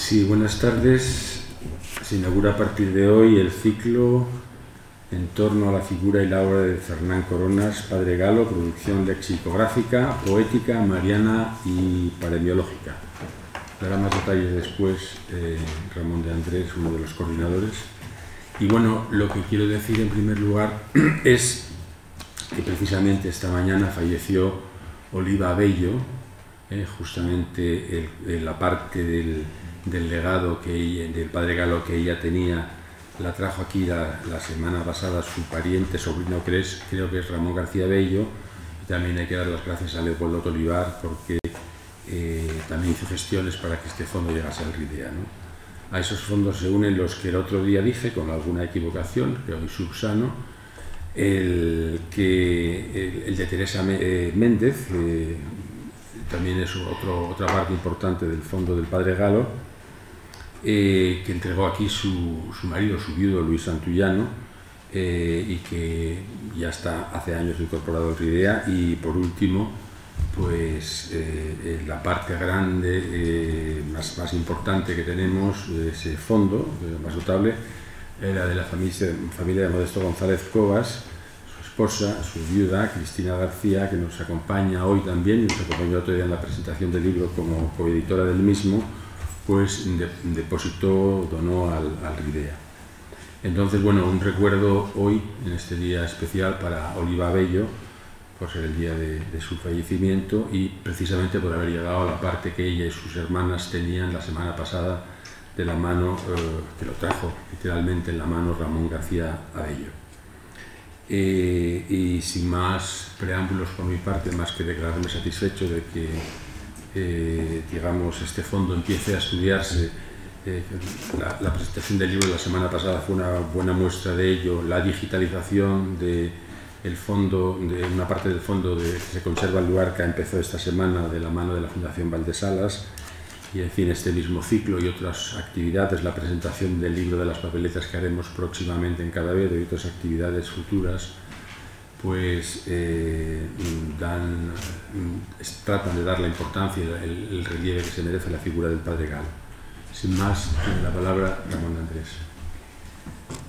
Sí, buenas tardes. Se inaugura a partir de hoy el ciclo en torno a la figura y la obra de Fernán Coronas, Padre Galo, producción lexicográfica, poética, mariana y paremiológica. Dará más detalles después Ramón de Andrés, uno de los coordinadores. Y bueno, lo que quiero decir en primer lugar es que precisamente esta mañana falleció Oliva Bello, justamente la parte del legado del Padre Galo que ella tenía, la trajo aquí la semana pasada su pariente, sobrino creo que es Ramón García Bello, y también hay que dar las gracias a Leopoldo Tolivar porque también hizo gestiones para que este fondo llegase al RIDEA, ¿no? A esos fondos se unen los que el otro día dije, con alguna equivocación, que hoy subsano, el de Teresa Méndez, también es otra parte importante del fondo del Padre Galo, que entregó aquí su marido, su viudo, Luis Santullano, y que ya está hace años incorporado al RIDEA. Y por último, pues la parte grande, más importante que tenemos de ese fondo, más notable, era de la familia de Modesto González Cobas, su esposa, su viuda, Cristina García, que nos acompaña hoy también, y nos acompañó otro día en la presentación del libro como coeditora del mismo, pues donó al RIDEA. Entonces, bueno, un recuerdo hoy, en este día especial, para Oliva Bello, por ser el día de su fallecimiento y precisamente por haber llegado a la parte que ella y sus hermanas tenían la semana pasada de la mano, que lo trajo literalmente en la mano Ramón García Abello. Y sin más preámbulos por mi parte, más que declararme satisfecho de que digamos, este fondo empiece a estudiarse. La presentación del libro de la semana pasada fue una buena muestra de ello, la digitalización del fondo, de una parte del fondo que se conserva en Luarca, empezó esta semana de la mano de la Fundación Valdesalas, y en fin, este mismo ciclo y otras actividades, la presentación del libro de las papeletas que haremos próximamente en Cadavedo y otras actividades futuras, pues tratan de dar la importancia y el relieve que se merece la figura del Padre Galo. Sin más, tiene la palabra Ramón de Andrés.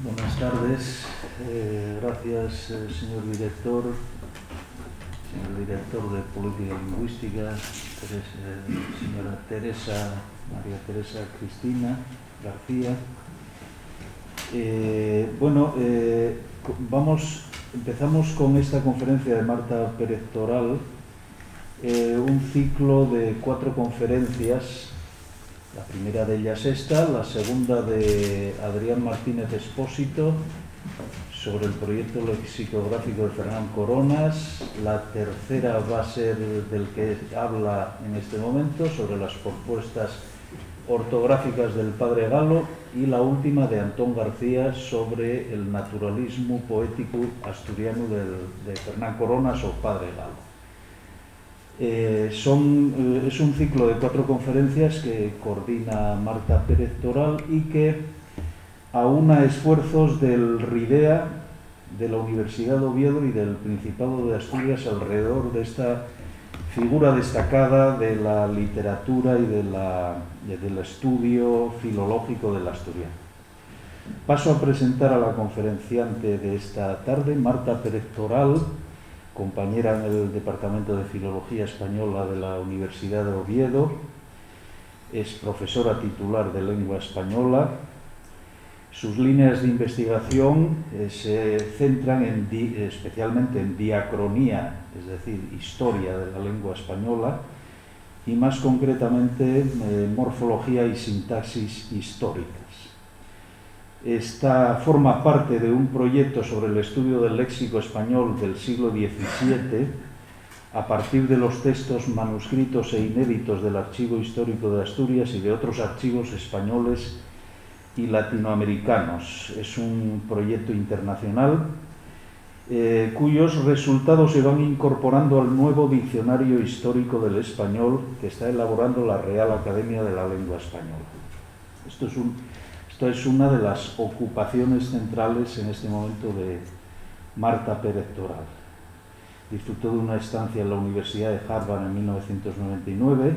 Buenas tardes, gracias señor director de Política Lingüística, señora María Teresa Cristina García. Empezamos con esta conferencia de Marta Pérez Toral, un ciclo de 4 conferencias. La primera de ellas esta, la segunda de Adrián Martínez Espósito sobre el proyecto lexicográfico de Fernán Coronas, la tercera va a ser del que habla en este momento, sobre las propuestas ortográficas del Padre Galo, y la última de Antón García sobre el naturalismo poético asturiano de Fernán Coronas o Padre Galo. Es un ciclo de 4 conferencias que coordina Marta Pérez Toral y que aúna esfuerzos del RIDEA, de la Universidad de Oviedo y del Principado de Asturias alrededor de esta figura destacada de la literatura y del estudio filológico del asturiano. Paso a presentar a la conferenciante de esta tarde, Marta Pérez Toral, compañera en el Departamento de Filología Española de la Universidad de Oviedo, es profesora titular de Lengua Española. Sus líneas de investigación se centran especialmente en diacronía, es decir, historia de la lengua española, y más concretamente morfología y sintaxis históricas. Esta forma parte de un proyecto sobre el estudio del léxico español del siglo XVII a partir de los textos manuscritos e inéditos del Archivo Histórico de Asturias y de otros archivos españoles y latinoamericanos. Es un proyecto internacional cuyos resultados se van incorporando al nuevo Diccionario Histórico del Español que está elaborando la Real Academia de la Lengua Española. Esto es una de las ocupaciones centrales en este momento de Marta Pérez Toral. Disfrutó de una estancia en la Universidad de Harvard en 1999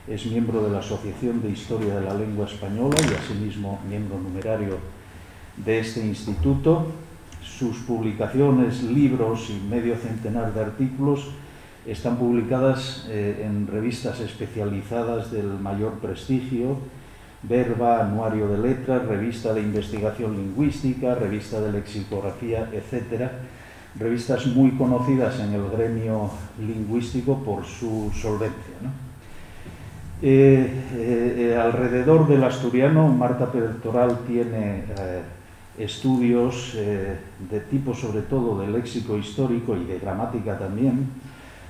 es miembro de la Asociación de Historia de la Lengua Española y asimismo miembro numerario de este instituto. Sus publicaciones, libros y medio centenar de artículos están publicadas en revistas especializadas del mayor prestigio: Verba, Anuario de Letras, Revista de Investigación Lingüística, Revista de Lexicografía, etc. Revistas muy conocidas en el gremio lingüístico por su solvencia, ¿no? Alrededor del asturiano, Marta Pérez Toral tiene estudios de tipo sobre todo de léxico histórico y de gramática también,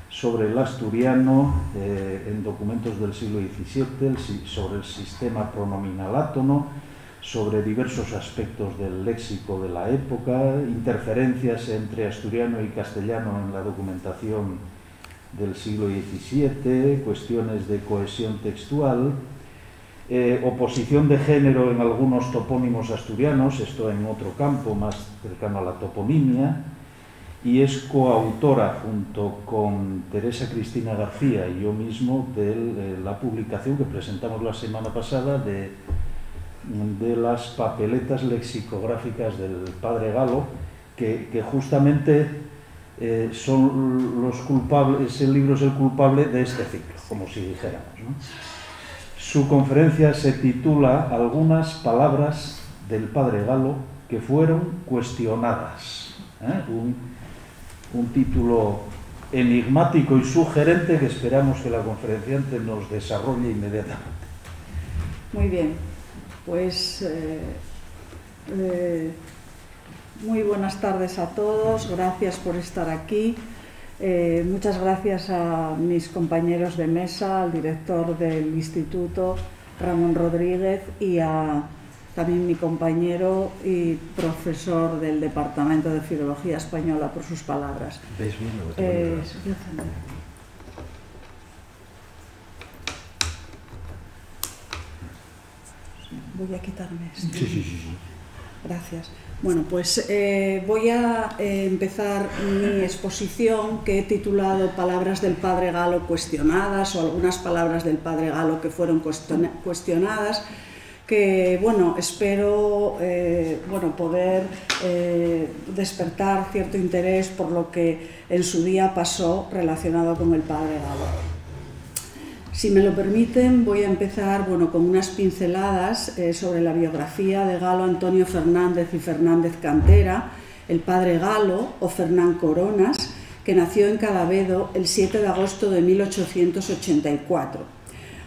sobre el asturiano en documentos del siglo XVII, sobre el sistema pronominal átono, sobre diversos aspectos del léxico de la época, interferencias entre asturiano y castellano en la documentación del siglo XVII, cuestiones de cohesión textual, oposición de género en algunos topónimos asturianos, esto en otro campo más cercano a la toponimia, y es coautora junto con Teresa Cristina García y yo mismo de la publicación que presentamos la semana pasada de las papeletas lexicográficas del padre Galo, que justamente son los culpables, ese libro es el culpable de este ciclo, como si dijéramos, ¿no? Su conferencia se titula Algunas palabras del padre Galo que fueron cuestionadas, un título enigmático y sugerente que esperamos que la conferenciante nos desarrolle inmediatamente. Muy bien, pues muy buenas tardes a todos, gracias por estar aquí. Muchas gracias a mis compañeros de mesa, al director del instituto, Ramón Rodríguez, y a también mi compañero y profesor del Departamento de Filología Española por sus palabras. ¿Veis bien lo que voy a quitarme esto. Sí. Gracias. Bueno, pues voy a empezar mi exposición que he titulado Palabras del padre Galo cuestionadas, o algunas palabras del padre Galo que fueron cuestionadas, que bueno, espero poder despertar cierto interés por lo que en su día pasó relacionado con el padre Galo. Si me lo permiten, voy a empezar con unas pinceladas sobre la biografía de Galo Antonio Fernández y Fernández Cantera, el padre Galo, o Fernán Coronas, que nació en Cadavedo el 7 de agosto de 1884.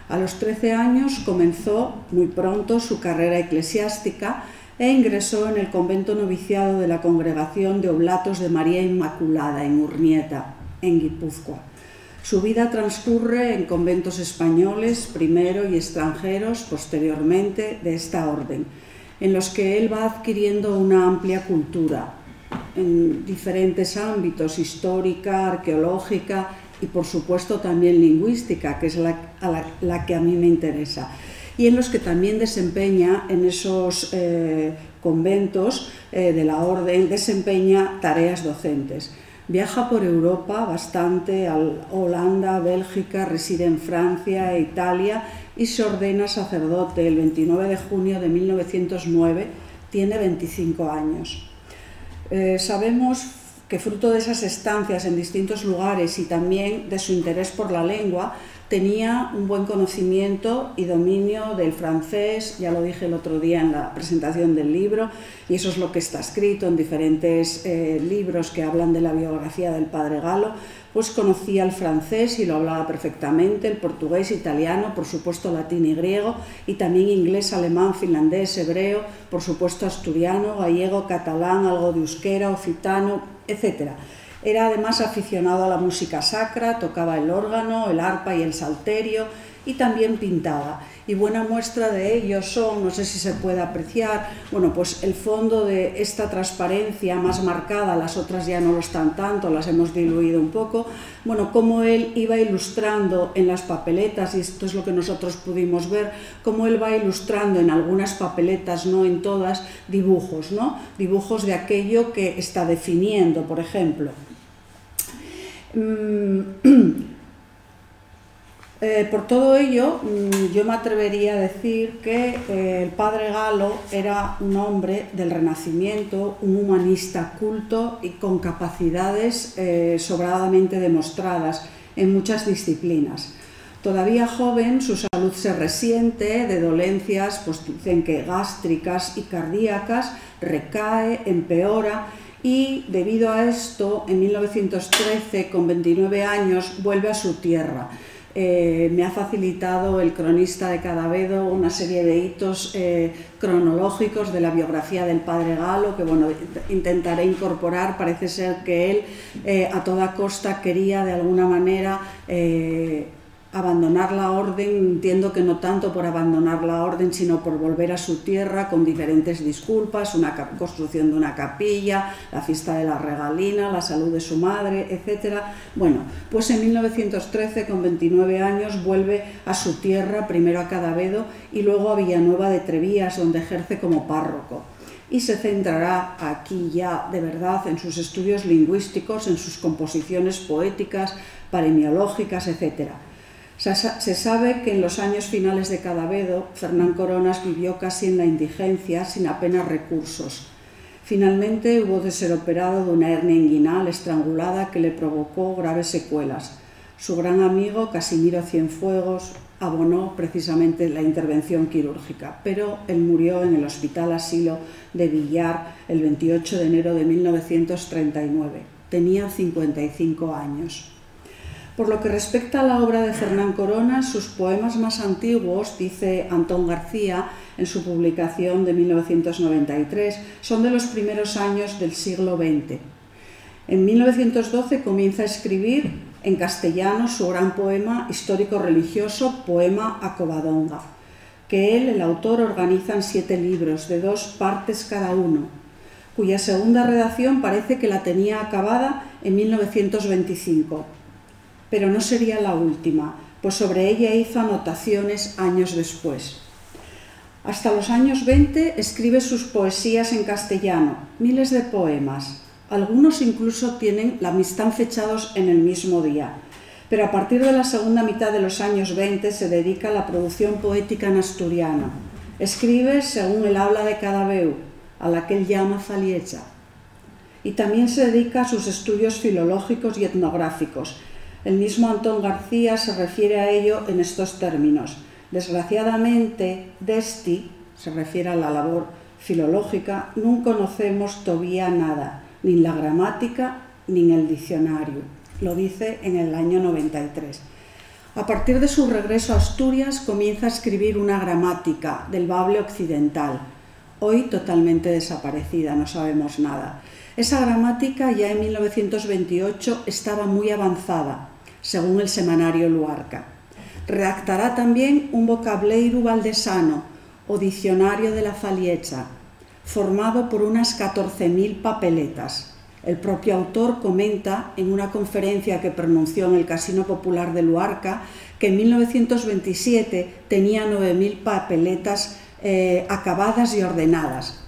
A los 13 años comenzó muy pronto su carrera eclesiástica e ingresó en el convento noviciado de la Congregación de Oblatos de María Inmaculada en Urnieta, en Guipúzcoa. Su vida transcurre en conventos españoles primero y extranjeros posteriormente de esta orden, en los que él va adquiriendo una amplia cultura en diferentes ámbitos: histórica, arqueológica y por supuesto también lingüística, que es la que a mí me interesa, y en los que también desempeña en esos conventos de la orden, desempeña tareas docentes. Viaja por Europa bastante, a Holanda, Bélgica, reside en Francia e Italia y se ordena sacerdote el 29 de junio de 1909, tiene 25 años. Sabemos que fruto de esas estancias en distintos lugares y también de su interés por la lengua, tenía un buen conocimiento y dominio del francés, ya lo dije el otro día en la presentación del libro, y eso es lo que está escrito en diferentes libros que hablan de la biografía del padre Galo. Pues conocía el francés y lo hablaba perfectamente, el portugués, italiano, por supuesto latín y griego, y también inglés, alemán, finlandés, hebreo, por supuesto asturiano, gallego, catalán, algo de euskera, occitano, etc. Era además aficionado a la música sacra, tocaba el órgano, el arpa y el salterio, y también pintaba. Y buena muestra de ello son, no sé si se puede apreciar, pues el fondo de esta transparencia más marcada, las otras ya no lo están tanto, las hemos diluido un poco, cómo él iba ilustrando en las papeletas, y esto es lo que nosotros pudimos ver, cómo él va ilustrando en algunas papeletas, no en todas, dibujos, dibujos de aquello que está definiendo, por ejemplo. Por todo ello, yo me atrevería a decir que el padre Galo era un hombre del Renacimiento, un humanista culto y con capacidades sobradamente demostradas en muchas disciplinas. Todavía joven, su salud se resiente de dolencias, pues dicen que gástricas y cardíacas, recae, empeora, y debido a esto, en 1913, con 29 años, vuelve a su tierra. Me ha facilitado el cronista de Cadavedo una serie de hitos cronológicos de la biografía del padre Galo, que bueno, intentaré incorporar. Parece ser que él a toda costa quería de alguna manera abandonar la orden. Entiendo que no tanto por abandonar la orden, sino por volver a su tierra con diferentes disculpas, una construcción de una capilla, la fiesta de la regalina, la salud de su madre, etc. Bueno, pues en 1913, con 29 años, vuelve a su tierra, primero a Cadavedo y luego a Villanueva de Trevías, donde ejerce como párroco. Y se centrará aquí ya de verdad en sus estudios lingüísticos, en sus composiciones poéticas, paremiológicas, etc. Se sabe que en los años finales de Cadavedo, Fernán Coronas vivió casi en la indigencia, sin apenas recursos. Finalmente hubo de ser operado de una hernia inguinal estrangulada que le provocó graves secuelas. Su gran amigo, Casimiro Cienfuegos, abonó precisamente la intervención quirúrgica, pero él murió en el Hospital Asilo de Villar el 28 de enero de 1939. Tenía 55 años. Por lo que respecta a la obra de Fernán Coronas, sus poemas más antiguos, dice Antón García en su publicación de 1993, son de los primeros años del siglo XX. En 1912 comienza a escribir en castellano su gran poema histórico-religioso, Poema a Covadonga, que él, el autor, organiza en 7 libros, de 2 partes cada uno, cuya segunda redacción parece que la tenía acabada en 1925. Pero no sería la última, pues sobre ella hizo anotaciones años después. Hasta los años 20 escribe sus poesías en castellano, miles de poemas. Algunos incluso están fechados en el mismo día. Pero a partir de la segunda mitad de los años 20 se dedica a la producción poética en asturiano. Escribe según el habla de Cadavedo, a la que él llama Faliecha. Y también se dedica a sus estudios filológicos y etnográficos. El mismo Antón García se refiere a ello en estos términos. Desgraciadamente, d'esti, se refiere a la labor filológica, no conocemos todavía nada, ni en la gramática ni en el diccionario. Lo dice en el año 93. A partir de su regreso a Asturias comienza a escribir una gramática del bable occidental, hoy totalmente desaparecida, no sabemos nada. Esa gramática ya en 1928 estaba muy avanzada, según el semanario Luarca. Redactará también un vocableiro valdesano o diccionario de la Faliecha, formado por unas 14.000 papeletas. El propio autor comenta en una conferencia que pronunció en el Casino Popular de Luarca que en 1927 tenía 9.000 papeletas acabadas y ordenadas.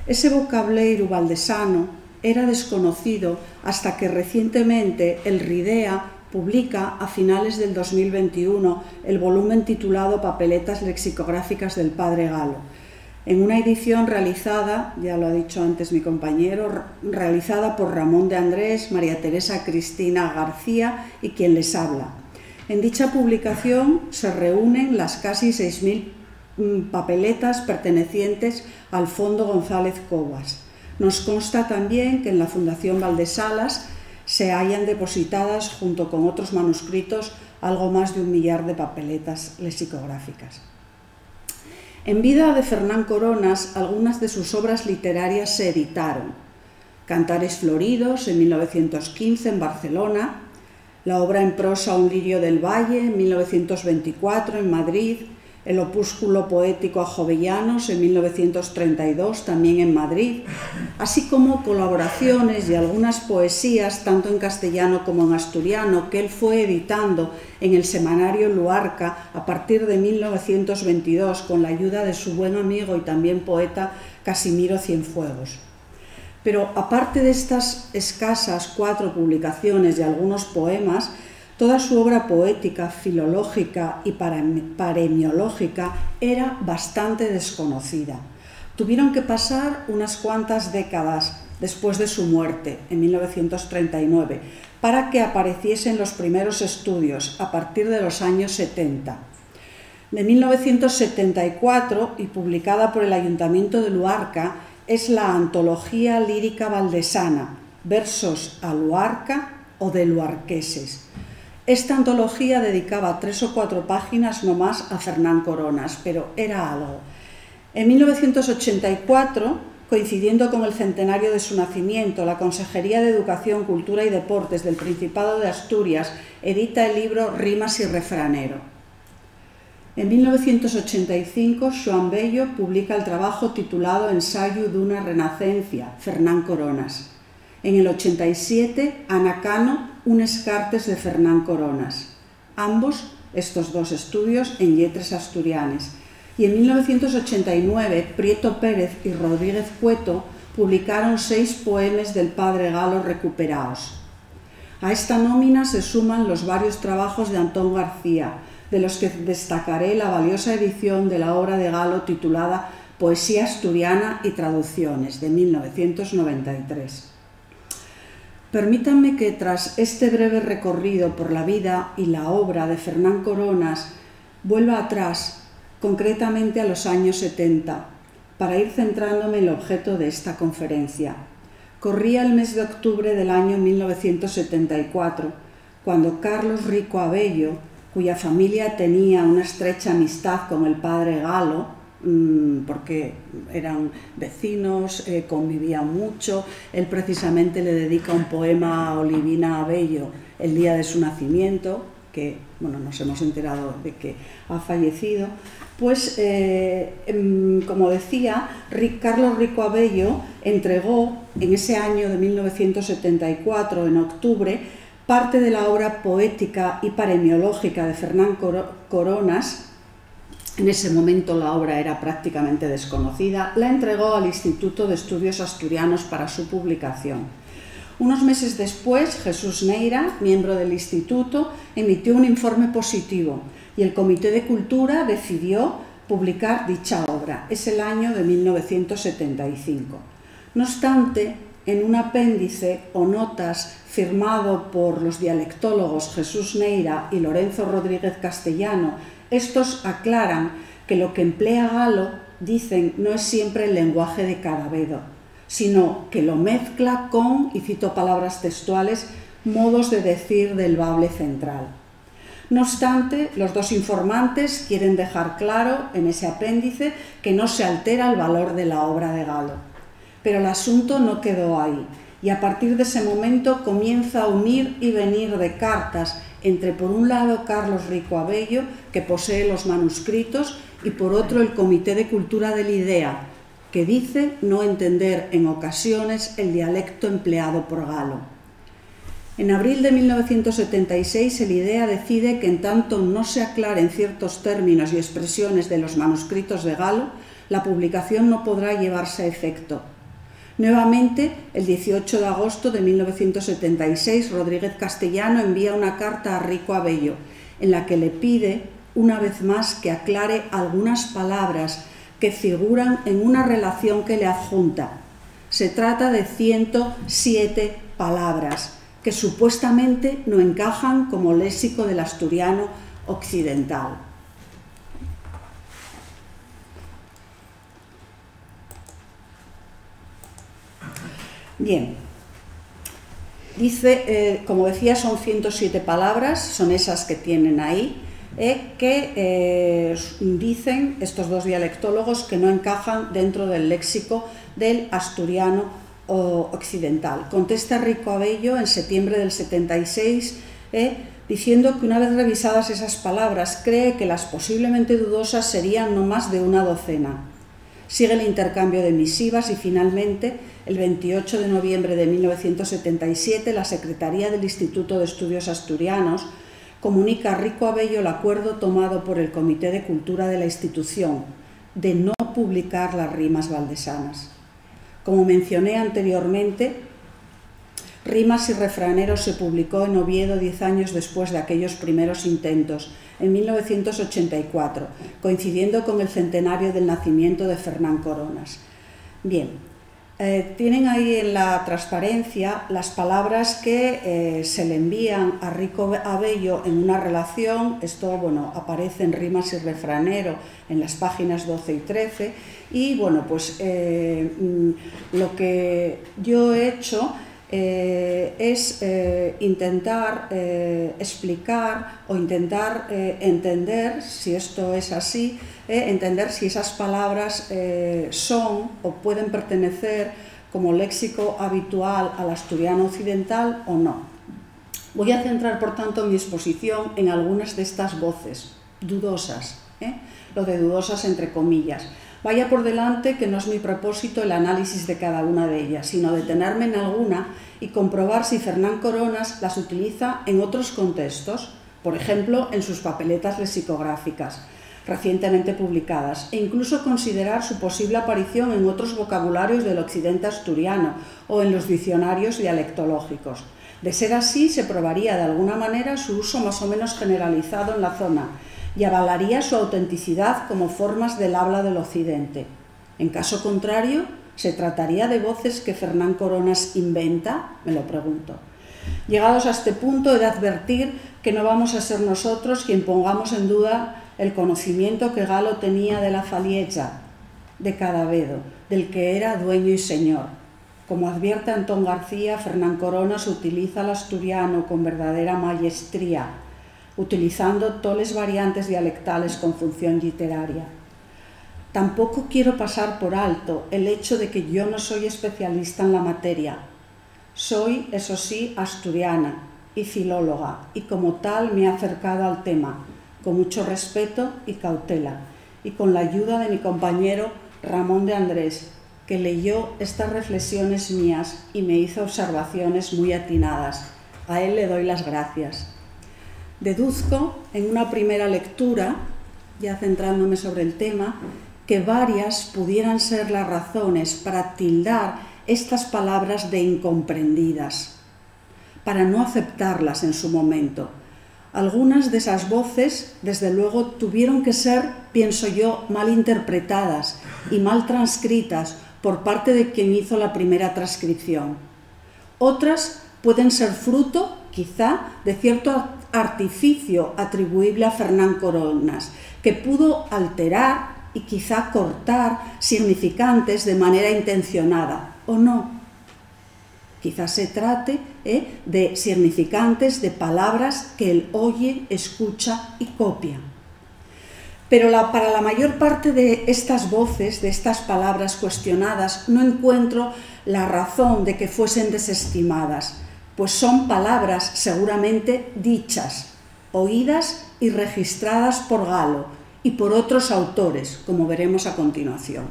Ese vocableiro valdesano era desconocido hasta que recientemente el RIDEA publica a finales del 2021 el volumen titulado Papeletas lexicográficas del padre Galo, en una edición realizada, ya lo ha dicho antes mi compañero, realizada por Ramón de Andrés, María Teresa Cristina García y quien les habla. En dicha publicación se reúnen las casi 6.000 papeletas pertenecientes al Fondo González Cobas. Nos consta también que en la Fundación Valdesalas se hallan depositadas, junto con otros manuscritos, algo más de 1 millar de papeletas lexicográficas. En vida de Fernán Coronas, algunas de sus obras literarias se editaron. Cantares Floridos, en 1915, en Barcelona, la obra en prosa Un lirio del valle, en 1924, en Madrid, el opúsculo poético a Jovellanos, en 1932, también en Madrid, así como colaboraciones y algunas poesías, tanto en castellano como en asturiano, que él fue editando en el semanario Luarca a partir de 1922, con la ayuda de su buen amigo y también poeta Casimiro Cienfuegos. Pero aparte de estas escasas 4 publicaciones y algunos poemas, Toda su obra poética, filológica y paremiológica era bastante desconocida. Tuvieron que pasar unas cuantas décadas después de su muerte, en 1939, para que apareciesen los primeros estudios a partir de los años 70. De 1974, y publicada por el Ayuntamiento de Luarca, es la Antología Lírica Valdesana, Versos a Luarca o de luarqueses. Esta antología dedicaba 3 o 4 páginas nomás a Fernán Coronas, pero era algo. En 1984, coincidiendo con el centenario de su nacimiento, la Consejería de Educación, Cultura y Deportes del Principado de Asturias edita el libro Rimas y Refranero. En 1985, Xoán Bello publica el trabajo titulado Ensayo d'una renacencia, Fernán Coronas. En el 87, Ana Cano, Unes cartes de Fernán Coronas. Ambos, estos dos estudios, en lletres asturianes. Y en 1989, Prieto Pérez y Rodríguez Cueto publicaron 6 poemes del padre Galo recuperados. A esta nómina se suman los varios trabajos de Antón García, de los que destacaré la valiosa edición de la obra de Galo titulada Poesía asturiana y traducciones, de 1993. Permítanme que tras este breve recorrido por la vida y la obra de Fernán Coronas vuelva atrás, concretamente a los años 70, para ir centrándome en el objeto de esta conferencia. Corría el mes de octubre del año 1974, cuando Carlos Rico Abello, cuya familia tenía una estrecha amistad con el padre Galo, porque eran vecinos, convivían mucho. Él precisamente le dedica un poema a Olivina Abello el día de su nacimiento, que bueno, nos hemos enterado de que ha fallecido. Pues, como decía, Carlos Rico Abello entregó en ese año de 1974, en octubre, parte de la obra poética y paremiológica de Fernán Coronas. En ese momento la obra era prácticamente desconocida, la entregó al Instituto de Estudios Asturianos para su publicación. Unos meses después, Jesús Neira, miembro del instituto, emitió un informe positivo y el Comité de Cultura decidió publicar dicha obra. Es el año de 1975. No obstante, en un apéndice o notas firmado por los dialectólogos Jesús Neira y Lorenzo Rodríguez Castellano, estos aclaran que lo que emplea Galo, dicen, no es siempre el lenguaje de Cadavedo, sino que lo mezcla con, y cito palabras textuales, modos de decir del bable central. No obstante, los dos informantes quieren dejar claro en ese apéndice que no se altera el valor de la obra de Galo. Pero el asunto no quedó ahí, y a partir de ese momento comienza a unir y venir de cartas entre, por un lado, Carlos Rico Abello, que posee los manuscritos, y por otro, el Comité de Cultura del IDEA, que dice no entender en ocasiones el dialecto empleado por Galo. En abril de 1976, el IDEA decide que en tanto no se aclaren ciertos términos y expresiones de los manuscritos de Galo, la publicación no podrá llevarse a efecto. Nuevamente, el 18 de agosto de 1976, Rodríguez Castellano envía una carta a Rico Abello, en la que le pide, una vez más, que aclare algunas palabras que figuran en una relación que le adjunta. Se trata de 107 palabras, que supuestamente no encajan como léxico del asturiano occidental. Bien, dice, como decía, son 107 palabras, son esas que tienen ahí, que dicen estos dos dialectólogos que no encajan dentro del léxico del asturiano occidental. Contesta Rico Abello en septiembre del 76, diciendo que una vez revisadas esas palabras, cree que las posiblemente dudosas serían no más de una docena. Sigue el intercambio de misivas y finalmente, el 28 de noviembre de 1977, la Secretaría del Instituto de Estudios Asturianos comunica a Rico Abello el acuerdo tomado por el Comité de Cultura de la institución de no publicar las rimas valdesanas. Como mencioné anteriormente, Rimas y refraneros se publicó en Oviedo 10 años después de aquellos primeros intentos, en 1984, coincidiendo con el centenario del nacimiento de Fernán Coronas. Bien, tienen ahí en la transparencia las palabras que se le envían a Rico Abello en una relación. Esto, bueno, aparece en Rimas y refranero en las páginas 12 y 13, y bueno, pues lo que yo he hecho es intentar explicar o intentar entender si esto es así, entender si esas palabras son o pueden pertenecer como léxico habitual al asturiano occidental o no. Voy a centrar, por tanto, mi exposición en algunas de estas voces dudosas, lo de dudosas entre comillas. Vaya por delante que no es mi propósito el análisis de cada una de ellas, sino detenerme en alguna y comprobar si Fernán Coronas las utiliza en otros contextos, por ejemplo, en sus papeletas lexicográficas recientemente publicadas, e incluso considerar su posible aparición en otros vocabularios del occidente asturiano o en los diccionarios dialectológicos. De ser así, se probaría de alguna manera su uso más o menos generalizado en la zona y avalaría su autenticidad como formas del habla del occidente. En caso contrario, ¿se trataría de voces que Fernán Coronas inventa? Me lo pregunto. Llegados a este punto, he de advertir que no vamos a ser nosotros quien pongamos en duda el conocimiento que Galo tenía de la faliella, de Cadavedo, del que era dueño y señor. Como advierte Antón García, Fernán Coronas utiliza el asturiano con verdadera maestría, utilizando toles variantes dialectales con función literaria. Tampoco quiero pasar por alto el hecho de que yo no soy especialista en la materia. Soy, eso sí, asturiana y filóloga, y como tal me he acercado al tema, con mucho respeto y cautela, y con la ayuda de mi compañero Ramón de Andrés, que leyó estas reflexiones mías y me hizo observaciones muy atinadas. A él le doy las gracias. Deduzco, en una primera lectura, ya centrándome sobre el tema, que varias pudieran ser las razones para tildar estas palabras de incomprendidas, para no aceptarlas en su momento. Algunas de esas voces, desde luego, tuvieron que ser, pienso yo, mal interpretadas y mal transcritas por parte de quien hizo la primera transcripción. Otras pueden ser fruto, quizá, de cierto artificio atribuible a Fernán Coronas, que pudo alterar y quizá cortar significantes de manera intencionada, o no. Quizás se trate de significantes de palabras que él oye, escucha y copia. Pero para la mayor parte de estas voces, de estas palabras cuestionadas, no encuentro la razón de que fuesen desestimadas, pues son palabras seguramente dichas, oídas y registradas por Galo y por otros autores, como veremos a continuación.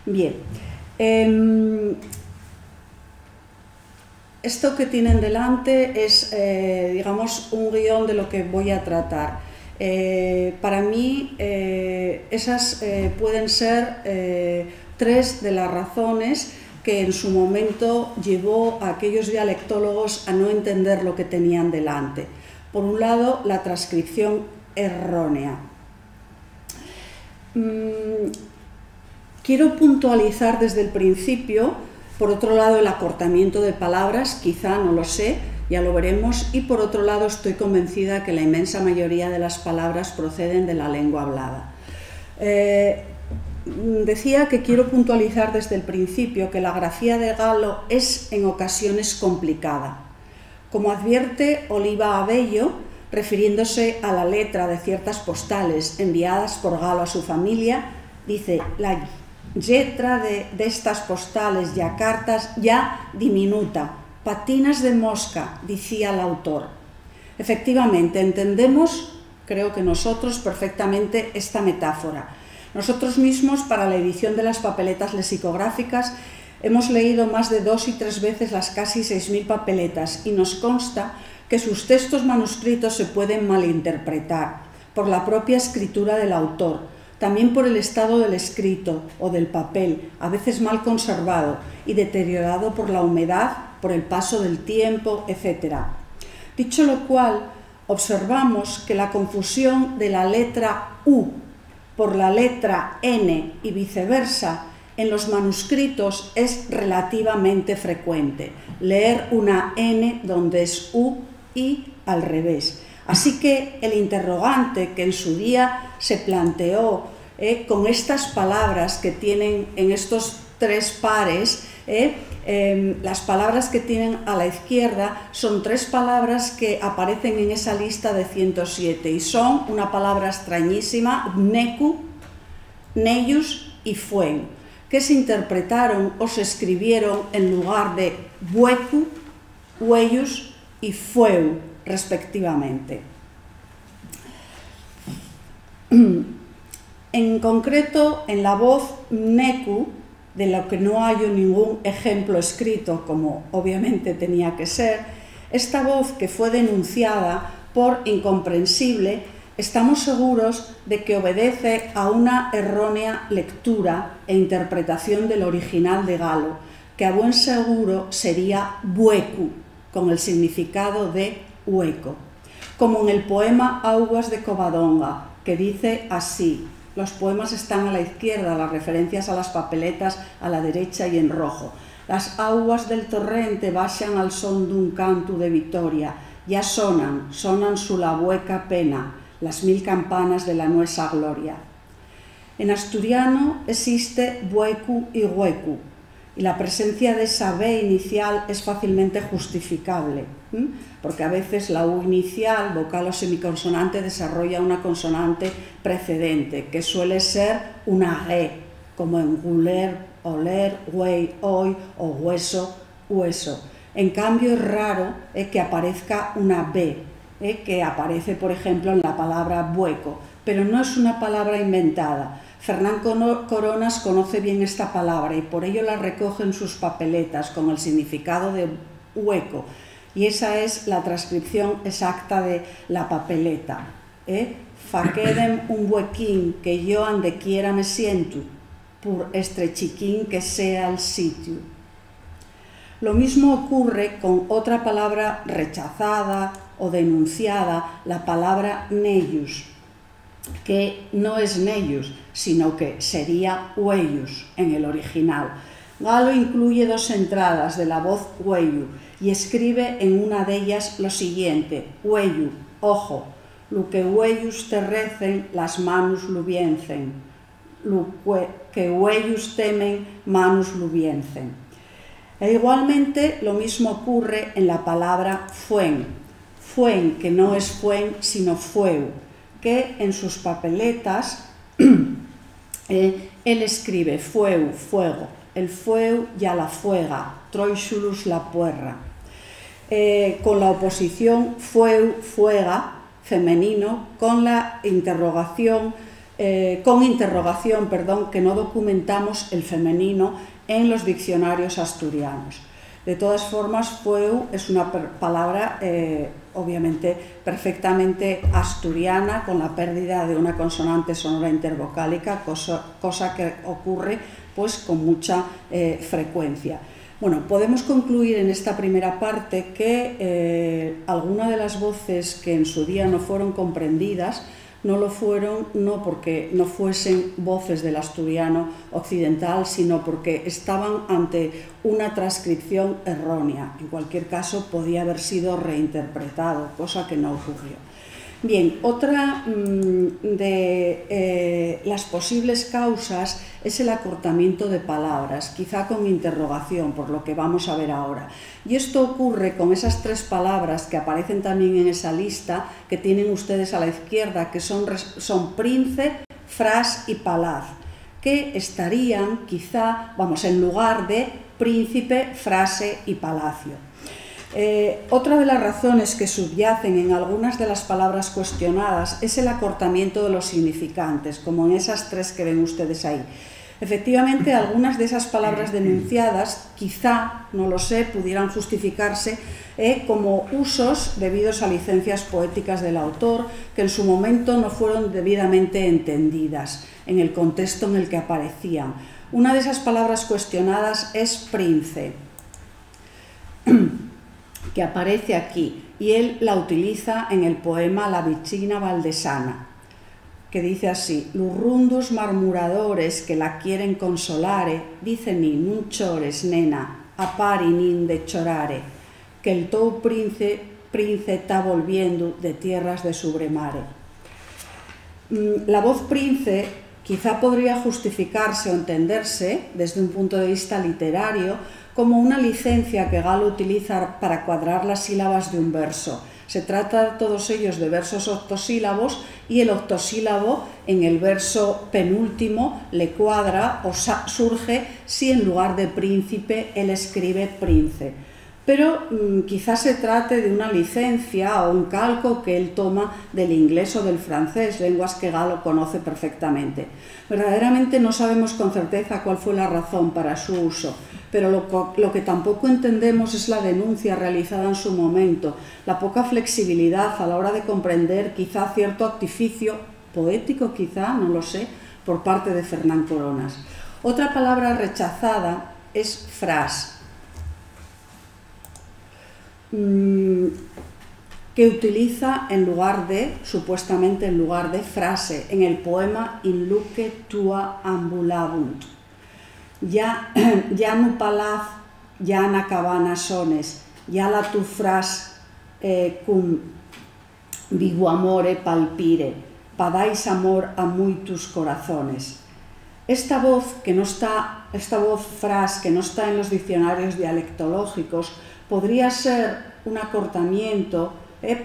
Bien, esto que tienen delante es, digamos, un guión de lo que voy a tratar. Para mí, esas pueden ser tres de las razones que en su momento llevó a aquellos dialectólogos a no entender lo que tenían delante. Por un lado, la transcripción errónea. Quiero puntualizar desde el principio, por otro lado, el acortamiento de palabras, quizá, no lo sé, ya lo veremos, y por otro lado estoy convencida que la inmensa mayoría de las palabras proceden de la lengua hablada. Decía que quiero puntualizar desde el principio que la grafía de Galo es en ocasiones complicada. Como advierte Oliva Abello, refiriéndose a la letra de ciertas postales enviadas por Galo a su familia, dice: la letra de estas postales y cartas ya diminuta, patinas de mosca, decía el autor. Efectivamente, entendemos, creo que nosotros, perfectamente esta metáfora. Nosotros mismos, para la edición de las papeletas lexicográficas, hemos leído más de 2 y 3 veces las casi 6.000 papeletas y nos consta que sus textos manuscritos se pueden malinterpretar por la propia escritura del autor, también por el estado del escrito o del papel, a veces mal conservado y deteriorado por la humedad, por el paso del tiempo, etc. Dicho lo cual, observamos que la confusión de la letra U por la letra N y viceversa en los manuscritos es relativamente frecuente. Leer una N donde es U y al revés. Así que el interrogante que en su día se planteó con estas palabras que tienen en estos tres pares, las palabras que tienen a la izquierda son tres palabras que aparecen en esa lista de 107 y son una palabra extrañísima, neku, neius y fuen, que se interpretaron o se escribieron en lugar de bueku, hueyus y fueu, respectivamente. En concreto, en la voz neku, de lo que no hay ningún ejemplo escrito, como obviamente tenía que ser, esta voz que fue denunciada por incomprensible, estamos seguros de que obedece a una errónea lectura e interpretación del original de Galo, que a buen seguro sería bueku, con el significado de hueco, como en el poema Auguas de Covadonga, que dice así. Los poemas están a la izquierda, las referencias a las papeletas a la derecha y en rojo. Las augas del torrente baixan al son dun canto de vitoria, ya sonan su la hueca pena, las 1000 campanas de la nuestra gloria. En asturiano existe buecu y huecu, y la presencia de esa B inicial es fácilmente justificable, porque a veces la U inicial, vocal o semiconsonante, desarrolla una consonante precedente, que suele ser una G, como en guler, oler, güey, hoy, o hueso, hueso. En cambio, es raro que aparezca una B, que aparece, por ejemplo, en la palabra bueco, pero no es una palabra inventada. Fernán Coronas conoce bien esta palabra y por ello la recoge en sus papeletas con el significado de hueco. Y esa es la transcripción exacta de la papeleta. Fa quedem un huequín que yo ande quiera me siento, por estrechiquín que sea el sitio. Lo mismo ocurre con otra palabra rechazada o denunciada, la palabra neius, que no es neius, sino que sería hueyus en el original. Galo incluye dos entradas de la voz hueyu y escribe en una de ellas lo siguiente: hueyu, ojo, lo que hueyus te recen, las manus lo biencen, lo que hueyus temen, manus lo biencen. E igualmente lo mismo ocurre en la palabra fuen, fuen que no es fuen sino fueu, que en sus papeletas él escribe fueu, fuego, el fueu ya la fuega, troixulus la puerra, con la oposición fueu, fuega, femenino, con la interrogación, que no documentamos el femenino en los diccionarios asturianos. De todas formas, fueu es una palabra obviamente perfectamente asturiana, con la pérdida de una consonante sonora intervocálica, cosa que ocurre pues con mucha frecuencia. Bueno, podemos concluir en esta primera parte que algunas de las voces que en su día no fueron comprendidas no lo fueron no porque no fuesen voces del asturiano occidental, sino porque estaban ante una transcripción errónea. En cualquier caso, podía haber sido reinterpretado, cosa que no ocurrió. Bien, otra de las posibles causas es el acortamiento de palabras, quizá con interrogación, por lo que vamos a ver ahora. Y esto ocurre con esas tres palabras que aparecen también en esa lista, que tienen ustedes a la izquierda, que son prince, fras y palaz, que estarían quizá, en lugar de príncipe, frase y palacio. Otra de las razones que subyacen en algunas de las palabras cuestionadas es el acortamiento de los significantes, como en esas tres que ven ustedes ahí. Efectivamente, algunas de esas palabras denunciadas, quizá, no lo sé, pudieran justificarse como usos debidos a licencias poéticas del autor que en su momento no fueron debidamente entendidas en el contexto en el que aparecían. Una de esas palabras cuestionadas es prince, que aparece aquí, y él la utiliza en el poema La vicina valdesana, que dice así: «Lurrundus marmuradores que la quieren consolare, dicen nun chores, nena, apari nin de chorare, que el tou príncipe está volviendo de tierras de subremare». La voz prince quizá podría justificarse o entenderse desde un punto de vista literario como una licencia que Galo utiliza para cuadrar las sílabas de un verso. Se trata todos ellos de versos octosílabos y el octosílabo en el verso penúltimo le cuadra o surge si en lugar de príncipe él escribe prince. Pero quizás se trate de una licencia o un calco que él toma del inglés o del francés, lenguas que Galo conoce perfectamente. Verdaderamente no sabemos con certeza cuál fue la razón para su uso, pero lo que tampoco entendemos es la denuncia realizada en su momento, la poca flexibilidad a la hora de comprender quizá cierto artificio poético, quizá, no lo sé, por parte de Fernán Coronas. Otra palabra rechazada es fras, que utiliza supuestamente en lugar de frase, en el poema In luce tua ambulabunt. Ya no palaz, ya na cabana sones, ya la tu fras cum vivo amore palpire, padais amor a muitos corazones. Esta voz fras que no está en los diccionarios dialectológicos podría ser un acortamiento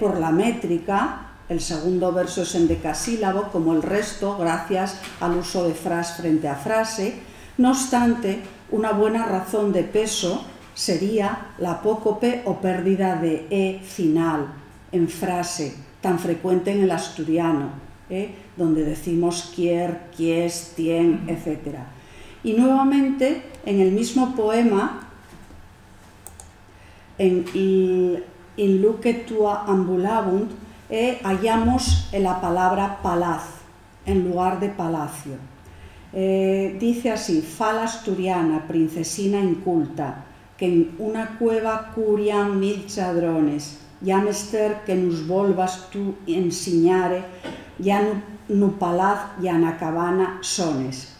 por la métrica. El segundo verso es en decasílabo, como el resto, gracias al uso de fras frente a frase. No obstante, una buena razón de peso sería la apócope o pérdida de e final en frase, tan frecuente en el asturiano, donde decimos quier, quies, tien, etc. Y nuevamente, en el mismo poema, en In luce tua ambulabunt, hallamos la palabra palaz en lugar de palacio. Dice así: fala asturiana, princesina inculta, que en una cueva curian 1000 chadrones, ya mester que nos volvas tú ensiñare, ya nu palaz, ya na cabana sones.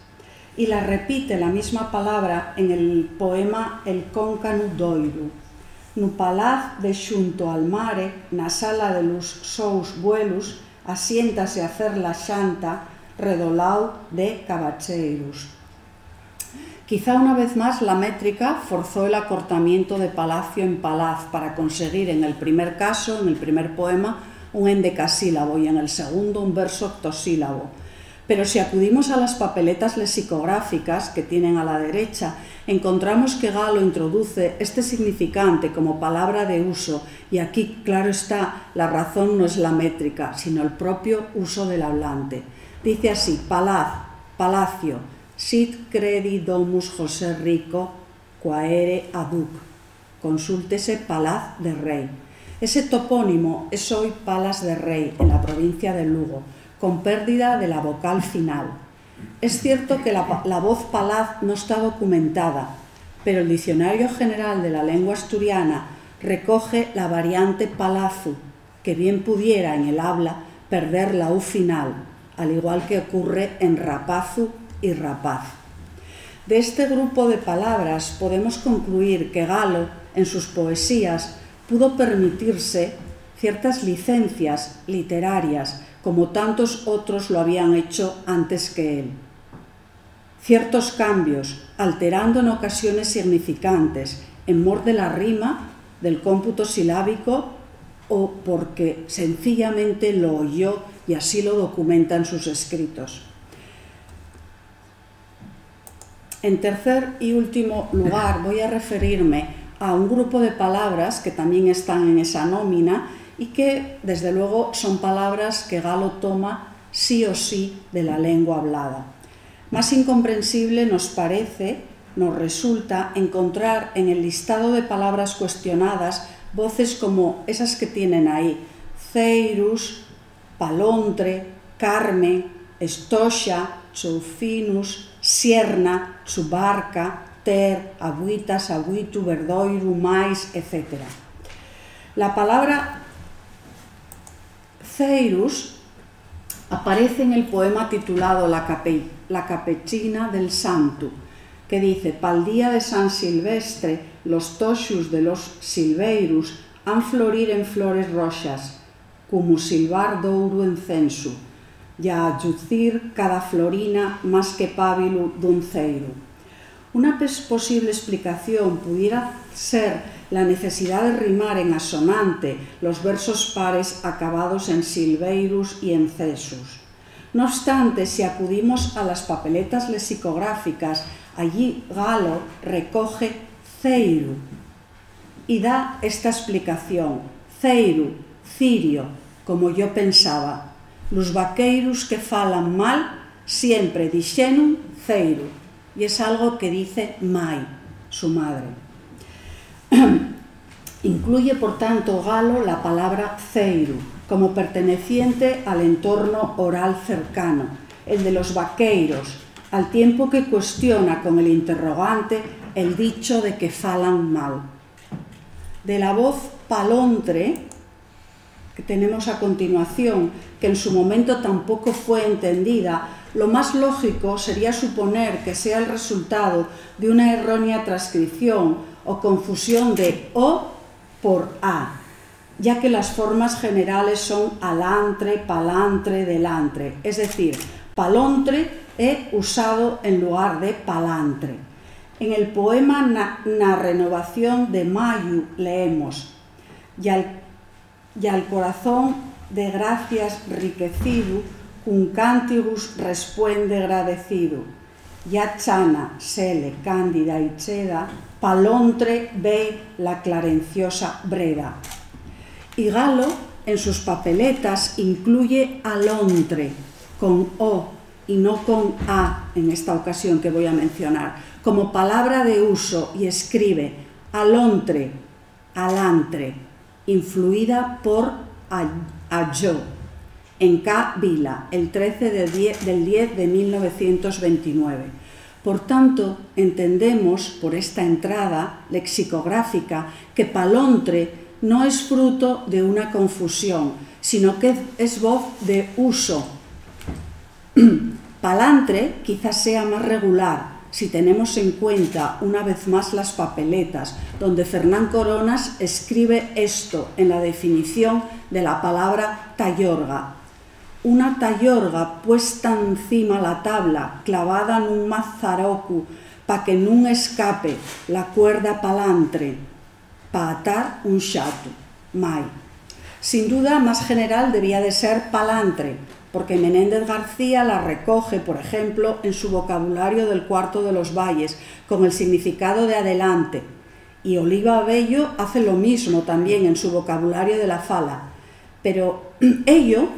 Y la repite la misma palabra en el poema El cóncanu doiru. Nu palaz de xunto al mare, na sala de los sous vuelos, asiéntase a hacer la xanta, redolao de cabacheiros. Quizá una vez más la métrica forzó el acortamiento de palacio en palaz para conseguir en el primer caso, en el primer poema, un endecasílabo y en el segundo un verso octosílabo. Pero si acudimos a las papeletas lexicográficas que tienen a la derecha, encontramos que Galo introduce este significante como palabra de uso, y aquí, claro está, la razón no es la métrica, sino el propio uso del hablante. Dice así: palaz, palacio, sit credi domus José Rico, quaere aduc. Consúltese Palaz de Rey. Ese topónimo es hoy Palas de Rey, en la provincia de Lugo, con pérdida de la vocal final. Es cierto que la voz palaz no está documentada, pero el Diccionario General de la Lengua Asturiana recoge la variante palazu, que bien pudiera en el habla perder la U final, al igual que ocurre en rapazu y rapaz. De este grupo de palabras podemos concluir que Galo, en sus poesías, pudo permitirse ciertas licencias literarias, como tantos otros lo habían hecho antes que él. Ciertos cambios, alterando en ocasiones significantes, en mor de la rima, del cómputo silábico, o porque sencillamente lo oyó y así lo documenta en sus escritos. En tercer y último lugar, voy a referirme a un grupo de palabras que también están en esa nómina y que, desde luego, son palabras que Galo toma sí o sí de la lengua hablada. Más incomprensible nos resulta encontrar en el listado de palabras cuestionadas voces como esas que tienen ahí: ceirus, palontre, carme, estoxa, soufinus, sierna, subarca, ter, agüitas, agüitu, verdoiru, mais, etc. La palabra ceirus aparece en el poema titulado La Capecina del Santu, que dice: pal día de San Silvestre, los toxus de los silveirus han florir en flores roxas, como silvar douro en censo, ya a llucir cada florina más que pábilo dun ceiro. Una posible explicación pudiera ser la necesidad de rimar en asonante los versos pares acabados en silveirus y en cesus. No obstante, si acudimos a las papeletas lexicográficas, allí Galo recoge ceiru y da esta explicación: ceiru, cirio, como yo pensaba. Los vaqueiros que falan mal siempre dixeron ceiru, y es algo que dice Mai, su madre. Incluye, por tanto, Galo la palabra ceiru como perteneciente al entorno oral cercano, el de los vaqueiros, al tiempo que cuestiona con el interrogante el dicho de que falan mal. De la voz palontre, que tenemos a continuación, que en su momento tampoco fue entendida, lo más lógico sería suponer que sea el resultado de una errónea transcripción o confusión de O por A, ya que las formas generales son alantre, palantre, delantre, es decir, palontre he usado en lugar de palantre. En el poema Na renovación de Mayu leemos: y al corazón de gracias riquecido, cun cántigus respuende agradecido. Ya chana, sele, cándida y cheda, palontre ve la clarenciosa breda. Y Galo, en sus papeletas, incluye alontre, con O y no con A, en esta ocasión que voy a mencionar, como palabra de uso, y escribe alontre, alantre, influida por Ayó, en K. Vila, el 13 del 10 de 1929. Por tanto, entendemos por esta entrada lexicográfica que palontre no es fruto de una confusión, sino que es voz de uso. Palantre quizás sea más regular, si tenemos en cuenta una vez más las papeletas, donde Fernán Coronas escribe esto en la definición de la palabra tayorga: una tayorga puesta encima la tabla, clavada en un mazarocu, pa que nun escape la cuerda palantre, pa atar un xato, mai. Sin duda, más general debía de ser palantre, porque Menéndez García la recoge, por ejemplo, en su vocabulario del Cuarto de los Valles, con el significado de adelante, y Oliva Bello hace lo mismo también en su vocabulario de la fala, pero ello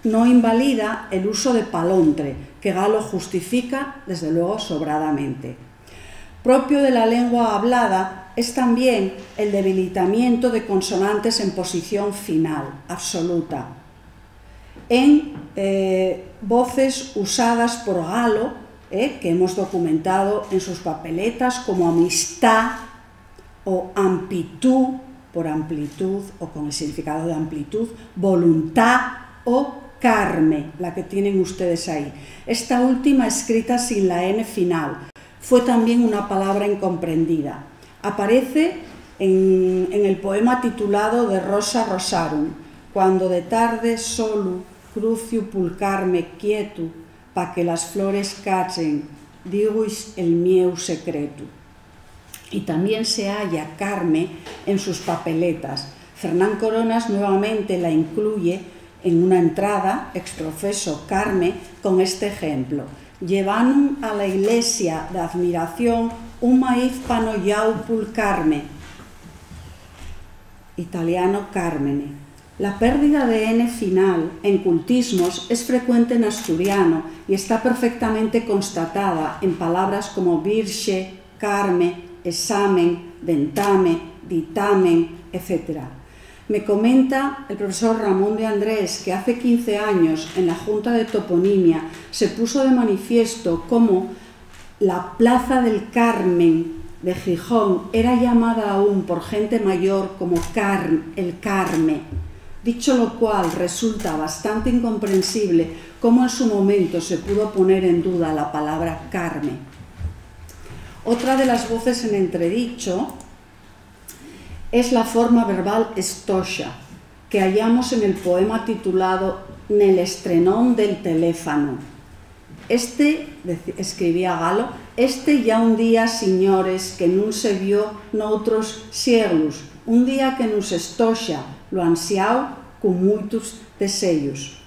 no invalida el uso de palontre, que Galo justifica, desde luego, sobradamente. Propio de la lengua hablada es también el debilitamiento de consonantes en posición final, absoluta, en voces usadas por Galo, que hemos documentado en sus papeletas como amistad o amplitud, por amplitud o con el significado de amplitud, voluntad o carme, la que tienen ustedes ahí. Esta última escrita sin la N final. Fue también una palabra incomprendida. Aparece en el poema titulado De Rosa Rosarum, cuando de tarde solo crucio pulcarme quieto, pa que las flores cachen, diguis el mieu secreto. Y también se halla Carme en sus papeletas. Fernán Coronas nuevamente la incluye en una entrada, exprofeso Carme, con este ejemplo: llevaron a la iglesia de admiración un maíz panoyau pulcarme, italiano Carmene. La pérdida de N final en cultismos es frecuente en asturiano y está perfectamente constatada en palabras como virxe, carme, examen, dentamen, ditamen, etc. Me comenta el profesor Ramón de Andrés que hace 15 años en la Junta de Toponimia se puso de manifiesto cómo la Plaza del Carmen de Gijón era llamada aún por gente mayor como el Carme. Dicho lo cual, resulta bastante incomprensible cómo en su momento se pudo poner en duda la palabra Carme. Otra de las voces en entredicho es la forma verbal estoxa, que hallamos en el poema titulado Nel estrenón del teléfono. Escribía Galo, ya un día, señores, que nun se vio noutros sieglos, un día que nos estoxa, lo ansiao con muitos deseos.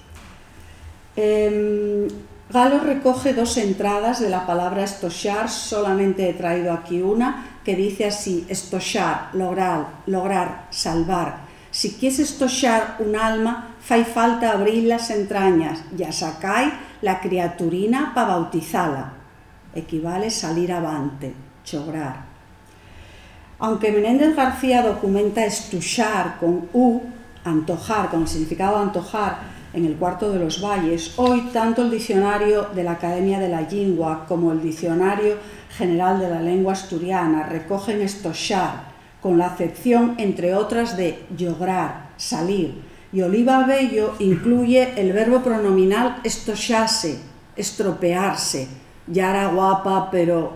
Galo recoge dos entradas de la palabra estoxar, solamente he traído aquí una, que dice así: estoxar, lograr, salvar. Si quieres estoxar un alma, fai falta abrir las entrañas, ya sacai la criaturina pa bautizala. Equivale salir avante, chograr. Aunque Menéndez García documenta estuxar con U, antojar, con el significado de antojar, en el Cuarto de los Valles, hoy tanto el diccionario de la Academia de la Lingua como el diccionario general de la lengua asturiana recogen estoxar, con la acepción, entre otras, de llograr, salir, y Oliva Bello incluye el verbo pronominal estoxarse, estropearse, ya era guapa, pero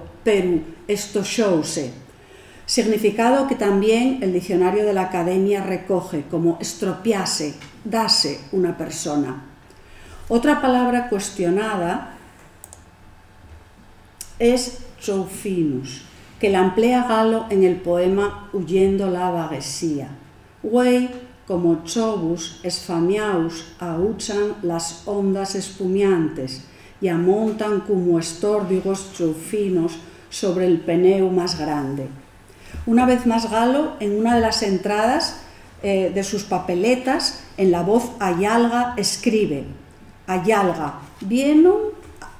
estoxouse, significado que también el diccionario de la Academia recoge como estropearse, dase una persona. Otra palabra cuestionada es choufinus, que la emplea Galo en el poema Huyendo la vaguesía. Güey, como chobus, esfamiaus, ahuchan las ondas espumiantes y amontan como estórdigos choufinos sobre el peneu más grande. Una vez más Galo, en una de las entradas de sus papeletas, en la voz ayalga, escribe: ayalga, vieron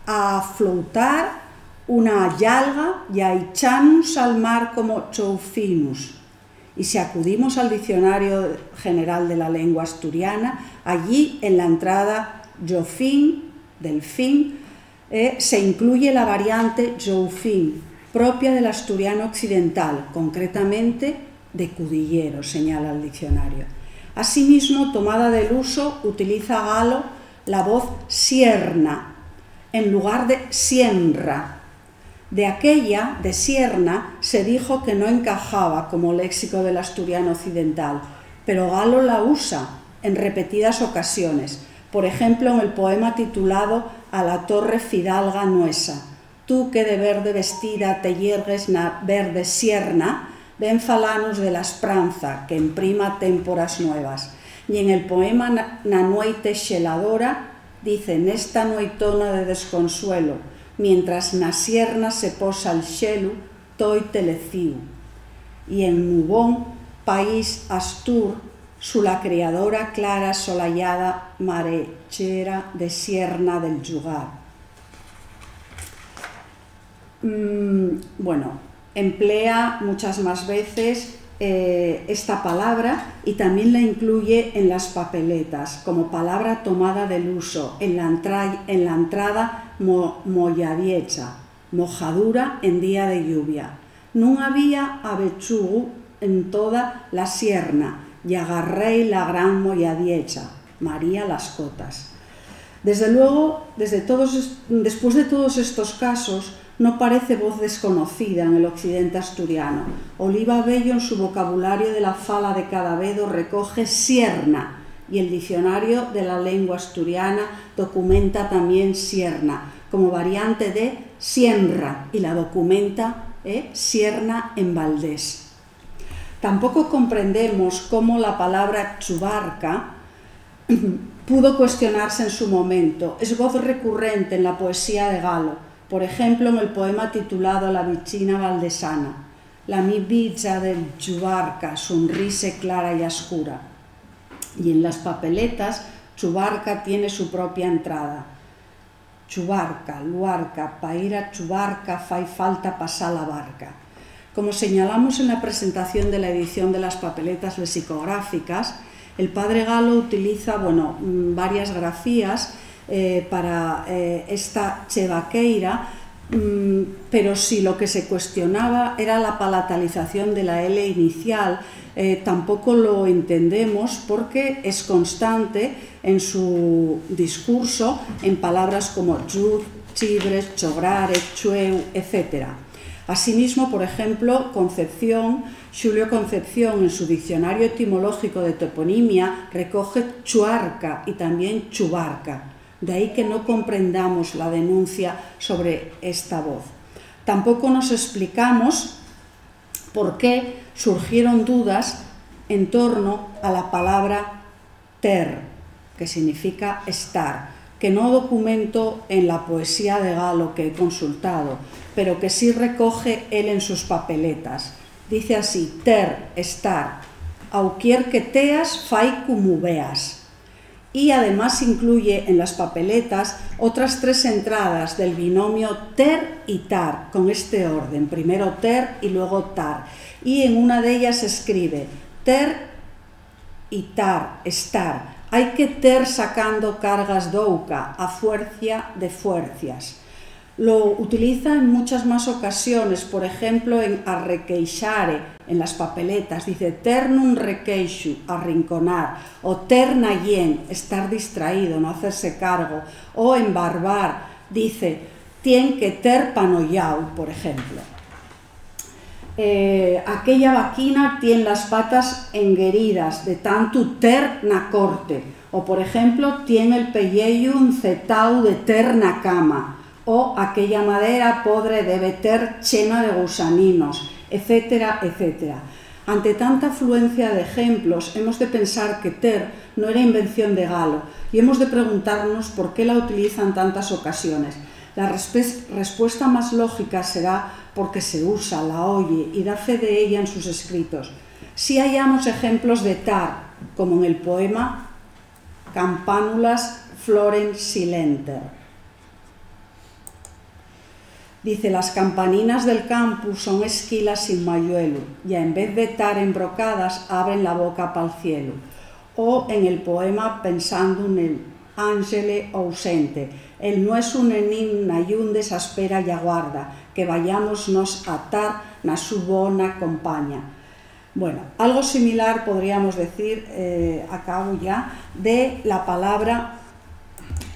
a flotar una ayalga y a echarnos al mar como choufinus. Y si acudimos al Diccionario General de la Lengua Asturiana, allí en la entrada yofín, delfín, se incluye la variante joufín, propia del asturiano occidental, concretamente de Cudillero, señala el diccionario. Asimismo, tomada del uso, utiliza Galo la voz sierna en lugar de sienra. De aquella, de sierna, se dijo que no encajaba como léxico del asturiano occidental, pero Galo la usa en repetidas ocasiones. Por ejemplo, en el poema titulado A la torre fidalga nuesa. Tú que de verde vestida te yergues na verde sierna, ven falanos de la espranza que imprima témporas nuevas. Y en el poema Na noite xeladora dice: nesta noitona de desconsuelo, mientras na sierna se posa el xelu, toi teleciu. Y en Nubón, país astur, su la criadora clara solallada marechera de sierna del yugar. Bueno, emplea muchas más veces esta palabra y también la incluye en las papeletas como palabra tomada del uso en la entrada molladiecha, mojadura en día de lluvia. No había avechugu en toda la sierna y agarré la gran molladiecha, María las cotas. Desde luego, después de todos estos casos, no parece voz desconocida en el occidente asturiano. Oliva Bello, en su vocabulario de la fala de Cadavedo, recoge sierna, y el diccionario de la lengua asturiana documenta también sierna, como variante de sienra, y la documenta sierna en Valdés. Tampoco comprendemos cómo la palabra chubarca pudo cuestionarse en su momento. Es voz recurrente en la poesía de Galo. Por ejemplo, en el poema titulado La vicina valdesana. La mi villa del Chubarca, sonrise clara y oscura. Y en las papeletas, Chubarca tiene su propia entrada. Chubarca, luarca, pa ir a Chubarca fai falta pasar la barca. Como señalamos en la presentación de la edición de las papeletas lexicográficas, el padre Galo utiliza varias grafías para esta chevaqueira, pero si lo que se cuestionaba era la palatalización de la L inicial, tampoco lo entendemos porque es constante en su discurso en palabras como yud, chibres, chograre, chueu, etc. Asimismo, por ejemplo, Julio Concepción, en su diccionario etimológico de toponimia, recoge chuarca y también chubarca. De ahí que no comprendamos la denuncia sobre esta voz. Tampoco nos explicamos por qué surgieron dudas en torno a la palabra ter, que significa estar, que no documento en la poesía de Galo que he consultado, pero que sí recoge él en sus papeletas. Dice así: ter, estar, auquier que teas, fai como veas. Y además incluye en las papeletas otras 3 entradas del binomio ter y tar, con este orden, primero ter y luego tar. Y en una de ellas escribe ter y tar, estar. Hay que ter sacando cargas douca, a fuercia de fuercias. Lo utiliza en muchas más ocasiones, por ejemplo en arrequeixare, en las papeletas, dice ter nun requeixo, arrinconar, o ter nayen, estar distraído, no hacerse cargo, o en barbar, dice tien que ter panoyau, por ejemplo. Aquella vaquina tiene las patas engueridas, de tanto ter na corte, o por ejemplo tiene el pelleyu encetau de ter na cama, o aquella madera podre debe ter llena de gusaninos, etcétera, etcétera. Ante tanta afluencia de ejemplos, hemos de pensar que ter no era invención de Galo y hemos de preguntarnos por qué la utiliza en tantas ocasiones. La respuesta más lógica será porque se usa, la oye y da fe de ella en sus escritos. Si hallamos ejemplos de tar, como en el poema Campánulas Florens Silenter. Dice: las campaninas del campus son esquilas sin mayuelo, y en vez de estar embrocadas abren la boca para el cielo. O en el poema Pensando en el ángele ausente: el no es un enin nayun desaspera y aguarda, que vayámonos a atar na su bona compañía. Bueno, algo similar podríamos decir, acabo ya, de la palabra,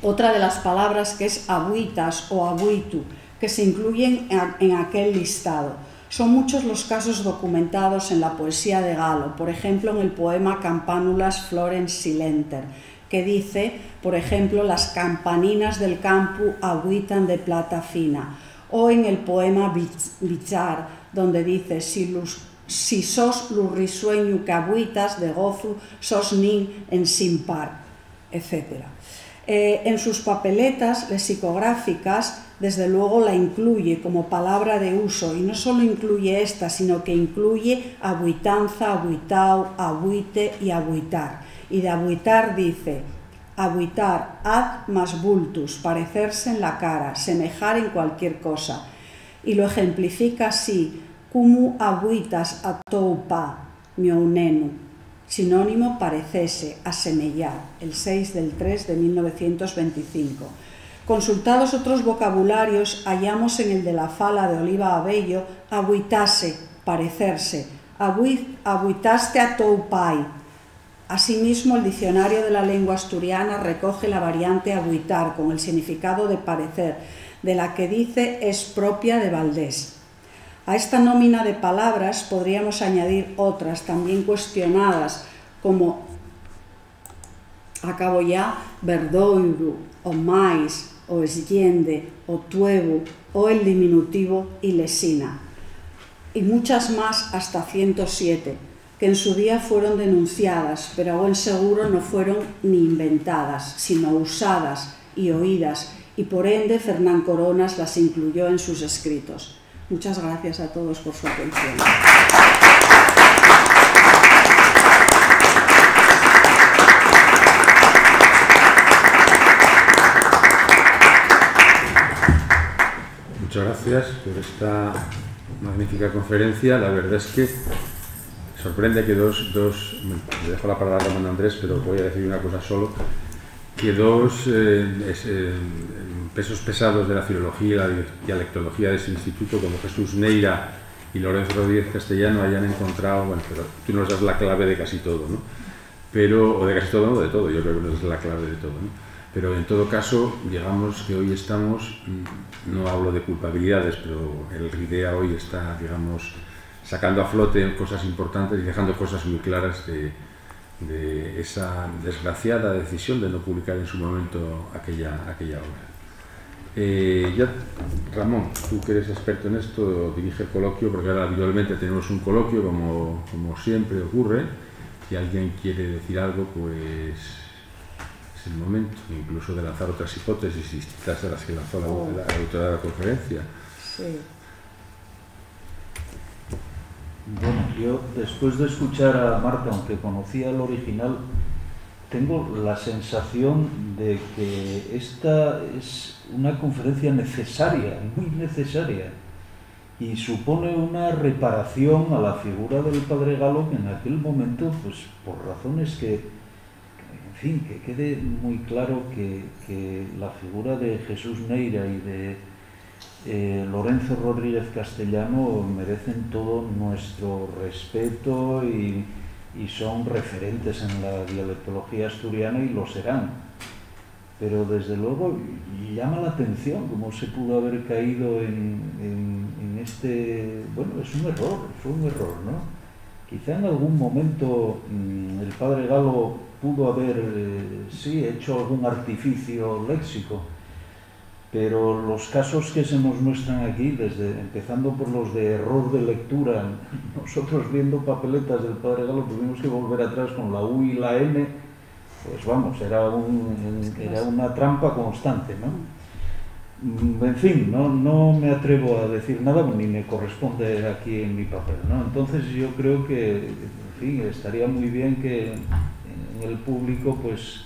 otra de las palabras que es abuitas o abuitu, que se incluyen en aquel listado. Son muchos los casos documentados en la poesía de Galo, por ejemplo en el poema Campánulas Florens Silenter, que dice, por ejemplo, las campaninas del campo agüitan de plata fina, o en el poema Bichar, donde dice, si sos lurrisueño que agüitas de gozo, sos nin en sin par, etc. En sus papeletas lexicográficas, desde luego la incluye como palabra de uso, y no solo incluye esta, sino que incluye agüitanza, agüitao, agüite y agüitar. Y de agüitar dice: agüitar, ad más bultus, parecerse en la cara, semejar en cualquier cosa. Y lo ejemplifica así: como agüitas a tou pa, miou nenu. Sinónimo parecese, asemellar, el 6/3 de 1925. Consultados otros vocabularios, hallamos en el de la fala de Oliva Abello agüitase, parecerse, agüitaste a tou pai. Asimismo, el diccionario de la lengua asturiana recoge la variante agüitar con el significado de parecer, de la que dice es propia de Valdés. A esta nómina de palabras podríamos añadir otras también cuestionadas, como, acabo ya, verdoiro, o mais, o esllende, o tuevo, o el diminutivo y lesina. Y muchas más, hasta 107, que en su día fueron denunciadas, pero a buen seguro no fueron ni inventadas, sino usadas y oídas, y por ende Fernán Coronas las incluyó en sus escritos. Muchas gracias a todos por su atención. muchas gracias por esta magnífica conferencia. La verdad es que sorprende que le dejo la palabra a Ramón Andrés, pero voy a decir una cosa solo, que dos pesos pesados de la filología y la dialectología de ese instituto, como Jesús Neira y Lorenzo Rodríguez Castellano, hayan encontrado, bueno, pero tú nos das la clave de casi todo, ¿no? Pero, o de casi todo, no de todo, yo creo que nos das la clave de todo, ¿no? Pero en todo caso, digamos que hoy estamos, no hablo de culpabilidades, pero el RIDEA hoy está, digamos, sacando a flote cosas importantes y dejando cosas muy claras de esa desgraciada decisión de no publicar en su momento aquella obra. Ya, Ramón, tú que eres experto en esto, dirige el coloquio, porque ahora habitualmente tenemos un coloquio, como siempre ocurre. Si alguien quiere decir algo, pues es el momento, incluso de lanzar otras hipótesis distintas de las que lanzó la autora de la conferencia. Sí. Bueno, yo después de escuchar a Marta, aunque conocía el original, tengo la sensación de que esta es una conferencia necesaria, muy necesaria, y supone una reparación a la figura del padre Galo, que en aquel momento, pues por razones que, en fin, que quede muy claro que la figura de Jesús Neira y de Lorenzo Rodríguez Castellano merecen todo nuestro respeto y son referentes en la dialectología asturiana y lo serán. Pero desde luego llama la atención cómo se pudo haber caído en este... Bueno, fue un error, ¿no? Quizá en algún momento el padre Galo pudo haber, sí, hecho algún artificio léxico, pero los casos que se nos muestran aquí, empezando por los de error de lectura, nosotros viendo papeletas del padre Galo tuvimos que volver atrás con la U y la N, pues vamos, era una trampa constante, ¿no? En fin, no me atrevo a decir nada, ni me corresponde aquí en mi papel, ¿no? Entonces yo creo que, en fin, estaría muy bien que en el público, pues,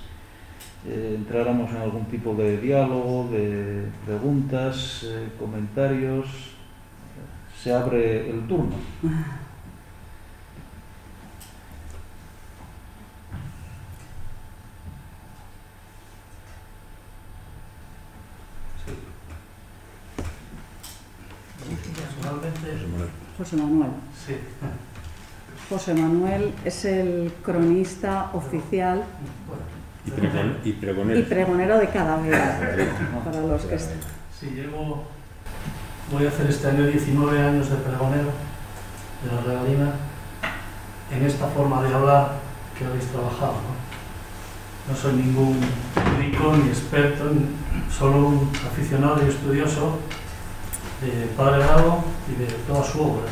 entráramos en algún tipo de diálogo, de preguntas, comentarios. Se abre el turno. José Manuel. Sí. José Manuel es el cronista oficial y pregonero de Calavera, para los que estén. Sí, voy a hacer este año 19 años de pregonero de la regalina en esta forma de hablar que habéis trabajado, ¿no? No soy ningún rico ni experto, solo un aficionado y estudioso de Padre Galo y de toda su obra.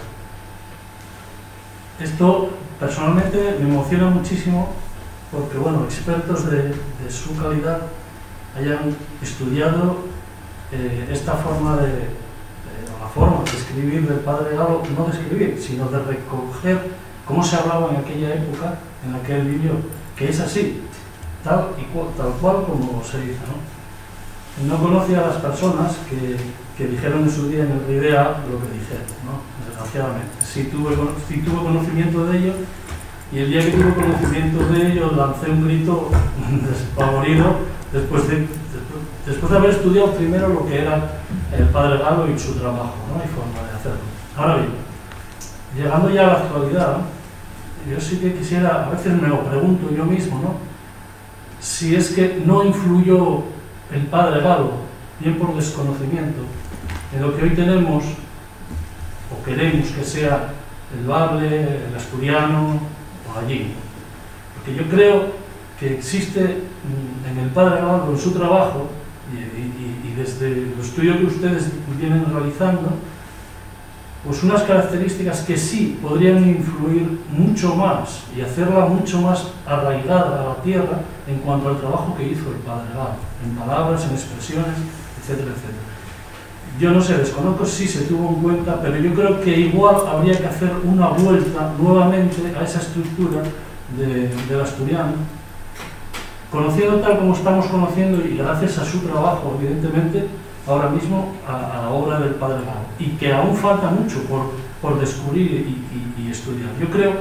Esto personalmente me emociona muchísimo porque, bueno, expertos de su calidad hayan estudiado esta forma la forma de escribir del padre Galo, no de escribir, sino de recoger cómo se hablaba en aquella época en la que él vivió, que es así, tal cual como se dice, ¿no? No conocía a las personas que dijeron en su día en el RIDEA lo que dijeron, ¿no? Desgraciadamente. Sí tuve conocimiento de ello, y el día que tuve conocimiento de ello lancé un grito despavorido después de haber estudiado primero lo que era el padre Galo y su trabajo, ¿no? Y forma de hacerlo. Ahora bien, llegando ya a la actualidad, yo sí que quisiera, a veces me lo pregunto yo mismo, ¿no? Si es que no influyó el padre Galo, bien por desconocimiento, en lo que hoy tenemos o queremos que sea el bable, el asturiano o allí. Porque yo creo que existe en el padre Galo, en su trabajo, y desde el estudio que ustedes vienen realizando, pues unas características que sí podrían influir mucho más y hacerla mucho más arraigada a la tierra en cuanto al trabajo que hizo el padre Galo, en palabras, en expresiones, etcétera, etcétera. Yo no sé, desconozco si se tuvo en cuenta, pero yo creo que igual habría que hacer una vuelta nuevamente a esa estructura del asturiano, conociendo tal como estamos conociendo y gracias a su trabajo, evidentemente, ahora mismo a la obra del padre Galo, y que aún falta mucho por descubrir y estudiar. Yo creo,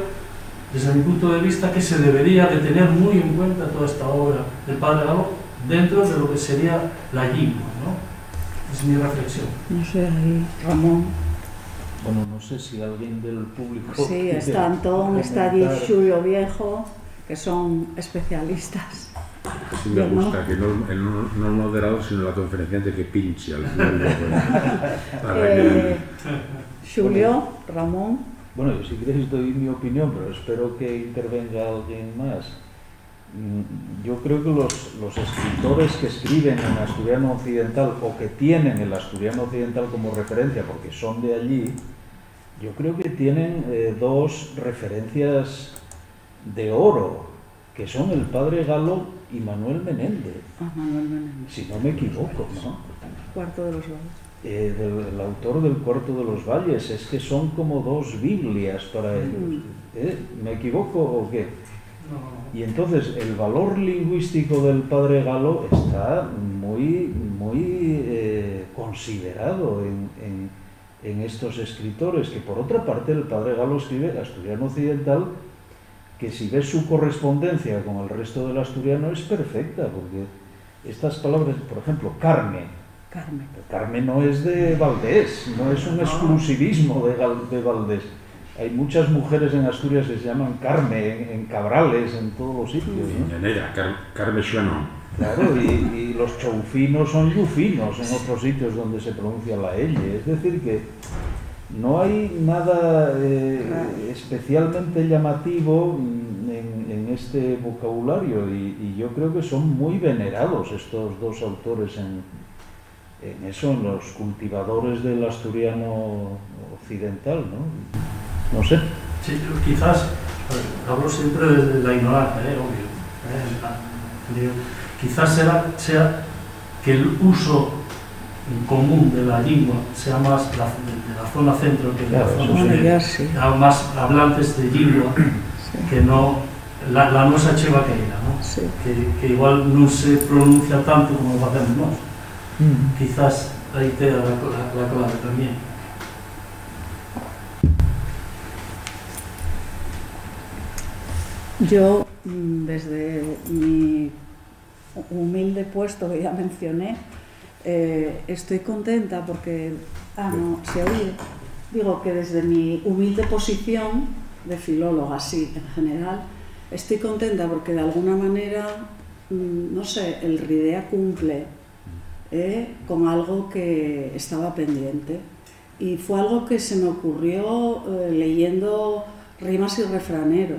desde mi punto de vista, que se debería de tener muy en cuenta toda esta obra del padre Galo dentro de lo que sería la lingua, ¿no? Es mi reflexión. No sé, ahí Ramón. Bueno, no sé si alguien del público... Sí, está Antón, está allí Xulio Viejo, que son especialistas. Sí me gusta, que no el moderador, sino la conferenciante que pinche al final. Xulio, Ramón. Bueno, yo si queréis doy mi opinión, pero espero que intervenga alguien más. Yo creo que los escritores que escriben en asturiano occidental o que tienen el asturiano occidental como referencia porque son de allí, yo creo que tienen dos referencias de oro, que son el padre Galo y Manuel Menéndez. Manuel Menéndez. Si no me equivoco, ¿no? Cuarto de los Valles. El autor del Cuarto de los Valles, es que son como dos Biblias para ellos. ¿Me equivoco o qué? Y entonces el valor lingüístico del padre Galo está muy considerado en estos escritores, que por otra parte el padre Galo escribe asturiano occidental, que si ves su correspondencia con el resto del asturiano es perfecta, porque estas palabras, por ejemplo, Carmen no es de Valdés, no es un exclusivismo de Valdés. Hay muchas mujeres en Asturias que se llaman Carmen, en Cabrales, en todos los sitios, ¿no? Llanera, Carme Xuano. Claro, y los choufinos son yufinos en otros sitios donde se pronuncia la L. Es decir, que no hay nada especialmente llamativo en este vocabulario y yo creo que son muy venerados estos dos autores en los cultivadores del asturiano occidental, ¿no? No sé. Sí, quizás, hablo siempre desde la ignorancia, obvio. Quizás sea que el uso común de la lengua sea más de la zona centro que de la zona sur. Hay más hablantes de lengua que no la nuestra chevaqueira, ¿no? Sí. Que igual no se pronuncia tanto como lo hacemos nosotros. Quizás ahí te da la clave también. Yo, desde mi humilde puesto que ya mencioné, estoy contenta porque... no, se oye. Digo que desde mi humilde posición de filóloga, sí, en general, estoy contenta porque de alguna manera, no sé, el RIDEA cumple con algo que estaba pendiente. Y fue algo que se me ocurrió leyendo Rimas y Refranero,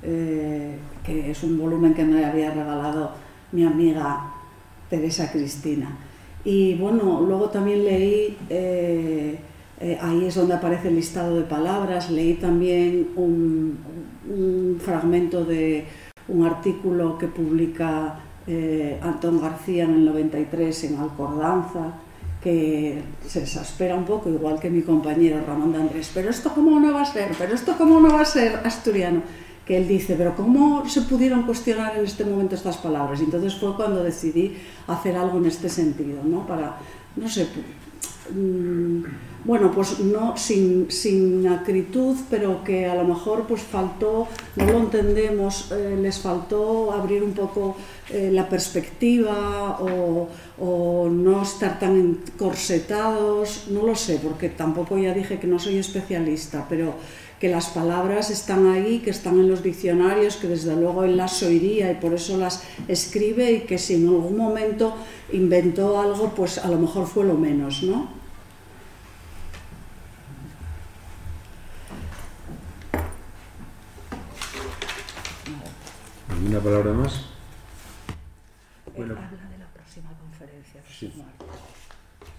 que es un volumen que me había regalado mi amiga Teresa Cristina. Y bueno, luego también leí, ahí es donde aparece el listado de palabras, leí también un fragmento de un artículo que publica Antón García en el 93 en Alcordanza, que se exaspera un poco, igual que mi compañero Ramón de Andrés, pero esto cómo no va a ser, pero esto cómo no va a ser asturiano, que él dice, pero cómo se pudieron cuestionar en este momento estas palabras. Y entonces fue cuando decidí hacer algo en este sentido, ¿no? Para, no sé, bueno, pues no sin acritud, pero que a lo mejor pues faltó, no lo entendemos, les faltó abrir un poco la perspectiva o no estar tan encorsetados, no lo sé, porque tampoco ya dije que no soy especialista, pero que las palabras están ahí, que están en los diccionarios, que desde luego él las oiría y por eso las escribe, y que si en algún momento inventó algo, pues a lo mejor fue lo menos, ¿no? ¿Alguna palabra más? Bueno, Habla de la próxima conferencia. Sí.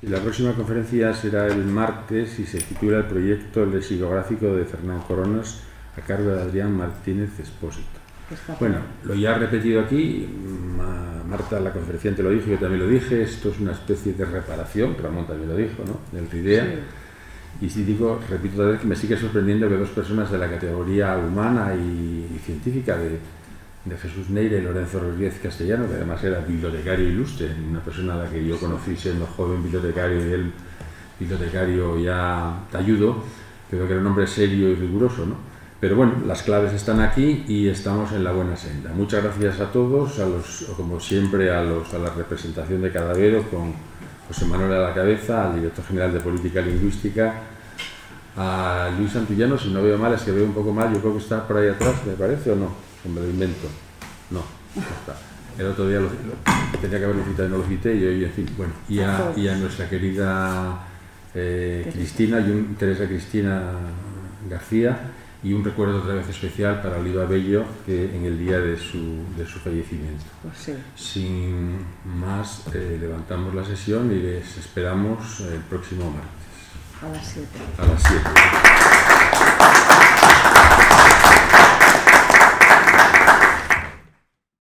Y la próxima conferencia será el martes y se titula El proyecto lexicográfico de Fernán Coronas, a cargo de Adrián Martínez Expósito. Bueno, lo ya he repetido aquí, Marta, la conferenciante, lo dijo, yo también lo dije, esto es una especie de reparación, Ramón también lo dijo, ¿no?, del RIDEA. Sí. Y si digo, repito otra vez, que me sigue sorprendiendo que dos personas de la categoría humana y científica de Jesús Neira y Lorenzo Rodríguez Castellano, que además era bibliotecario ilustre, una persona a la que yo conocí siendo joven bibliotecario y él bibliotecario ya talludo, pero que era un hombre serio y riguroso, ¿no? Pero bueno, las claves están aquí y estamos en la buena senda. Muchas gracias a todos, como siempre a la representación de Cadaveros, con José Manuel a la cabeza, al director general de Política Lingüística, a Luis Santillano, si no veo mal, es que veo un poco mal, yo creo que está por ahí atrás, ¿me parece o no? ¿O me lo invento? No está. El otro día tenía que haberlo citado y no lo cité, y hoy, en fin, bueno, y a nuestra querida Cristina, Teresa Cristina García, y un recuerdo otra vez especial para Oliva Bello, que en el día de su fallecimiento. Pues sí. Sin más, levantamos la sesión y les esperamos el próximo martes. A las 7. A las 7.